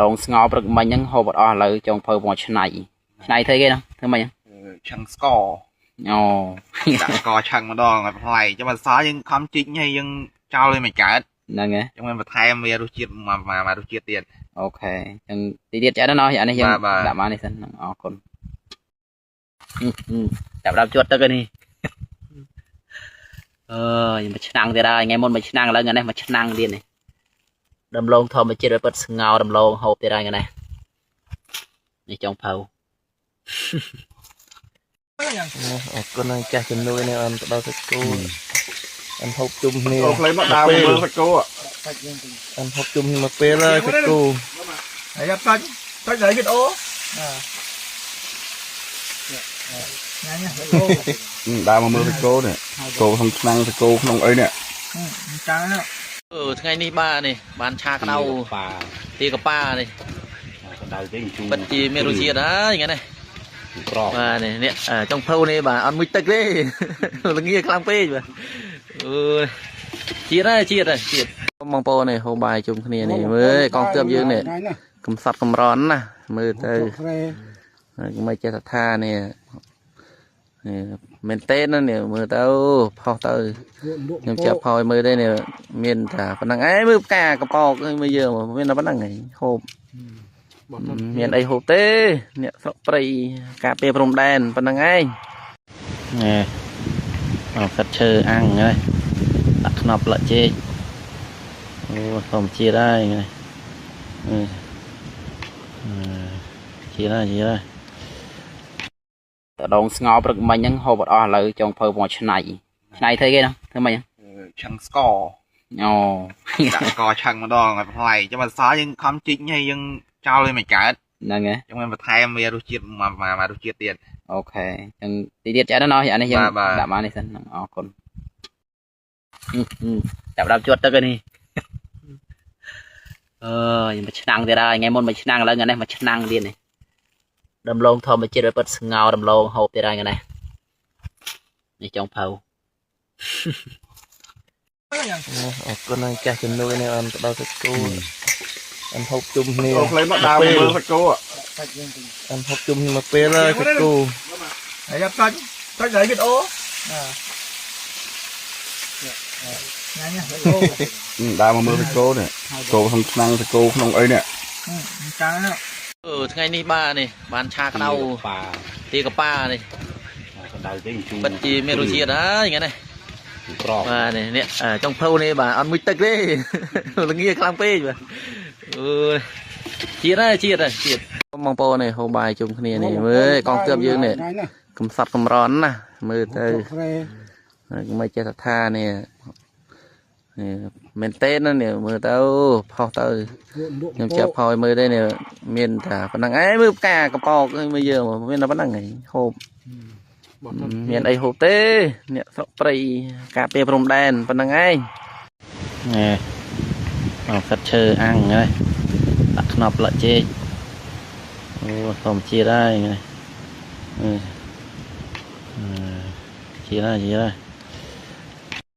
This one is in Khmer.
ដងស្ងោព្រឹកមិញហ្នឹងហូបអត់អស់ឥឡូវចង់ធ្វើមកឆ្នៃធ្វើគេណាធ្វើមិនឆឹងស្ករអូដាក់ស្ករឆឹងម្ដងឲ្យផ្លែចាំមិនសល់យើងខំជីកហើយយើងចោលឲ្យមិនកើតហ្នឹងហើយចាំមិនបន្ថែមវារសជាតិមករសជាតិទៀតអូខេចឹងទីទៀតចាស់ណាស់អានេះយើងដាក់មកនេះសិនអរគុណចាប់ដល់ជួតទឹកនេះយើងមកឆ្នាំងទៀតហើយថ្ងៃមុនមកឆ្នាំងឥឡូវថ្ងៃនេះមកឆ្នាំងទៀតនេះដំឡូងធម្មជាតិពិតស្ងោរដំឡូងហូបទៀតហើយថ្ងៃនេះចុងផៅអរគុណហើយចាស់ជំនួយនេះអនទៅដល់សាច់គោអនហូបជុំគ្នាអូផ្លេមកដើរមើលសាច់គោអនហូបជុំមកពេលហើយសាច់គោហើយយ៉ាសាច់ដល់វីដេអូដើរមកមើលសាច់គោនេះគោក្នុងឆ្នាំងសាច់គោក្នុងអីនេះចឹងថ្ងៃនេះបាទនេះបានឆាក្តៅទីកប៉ានេះក្តៅទេពិតជាមានរសជាតិហើយថ្ងៃនេះក្របបាទនេះចុងភៅនេះបាទអត់មួយទឹកទេល្ងាខ្លាំងពេកបាទជាតិបងប្អូននេះហូបបាយជុំគ្នានេះមើលកងទ័ពយើងនេះកំសត់កំរន់ណាមើលទៅមិនចេះថានេះមែនទេណានេះមើលទៅផុសទៅខ្ញុំចាប់ផុសមើលទេនេះមានតែប៉ុណ្ណឹងឯងមើលផ្កាកប៉ោកមើលយើងមានតែប៉ុណ្ណឹងឯងហូបមានអីហូបទេអ្នកស្រុកព្រៃការពារព្រំដែនប៉ុណ្ណឹងឯងកាត់ឈើអាំងហើយដាក់ខ្នប់លចេកអូធម្មជាតិហើយជាតិហើយដងស្ងោព្រឹកមិញហ្នឹងហូបអត់អស់ឥឡូវចង់ធ្វើមកឆ្នៃធ្វើគេណាធ្វើមិនឆឹងស្ករអូដាក់ស្ករឆឹងម្ដងឲ្យផ្លែចាំមិនសល់យើងខំជីកហើយយើងចោលឲ្យមិនកើតហ្នឹងហើយចាំមិនបន្ថែមវារសជាតិមករសជាតិទៀតអូខេចឹងទីទៀតចាស់ណាស់អានេះយើងដាក់មកនេះសិនអរគុណចាប់ដល់ជួតទឹកនេះយើងមកឆ្នាំងទៀតហើយថ្ងៃមុនមកឆ្នាំងឥឡូវថ្ងៃនេះមកឆ្នាំងទៀតនេះដំឡូងធម្មជាតិពិតស្ងោរដំឡូងហូបទៀតហើយថ្ងៃនេះចុងផៅអរគុណហើយចាស់ជំនួយនេះអនទៅដល់សាច់គោអនហូបជុំគ្នាអូផ្លេមកដើរមើលសាច់គោអនហូបជុំមកពេលហើយសាច់គោហើយយ៉ាសាច់ដល់វីដេអូដើរមកមើលសាច់គោនេះគោក្នុងឆ្នាំងសាច់គោក្នុងអីនេះចឹងថ្ងៃនេះបាទនេះបានឆាក្តៅទីកប៉ានេះក្តៅទេពិតជាមានរសជាតិហើយថ្ងៃនេះក្របបាទនេះចុងភៅនេះបាទអត់មួយទឹកទេល្ងាខ្លាំងពេកបាទជាតិបងប្អូននេះហូបបាយជុំគ្នានេះមើលកងទ័ពយើងនេះកំសត់កំរន់ណាមើលទៅមិនចេះថានេះមែនទេណានេះមើលទៅផុសទៅខ្ញុំចាប់ផុសមើលទេនេះមានតែប៉ុណ្ណឹងឯងមើលផ្កាកប៉ោកមើលយើងមានតែប៉ុណ្ណឹងឯងហូបមានអីហូបទេអ្នកស្រុកព្រៃការពារព្រំដែនប៉ុណ្ណឹងឯងកាត់ឈើអាំងហើយដាក់ខ្នប់លចេកអូធម្មជាតិហើយជាតិហើយ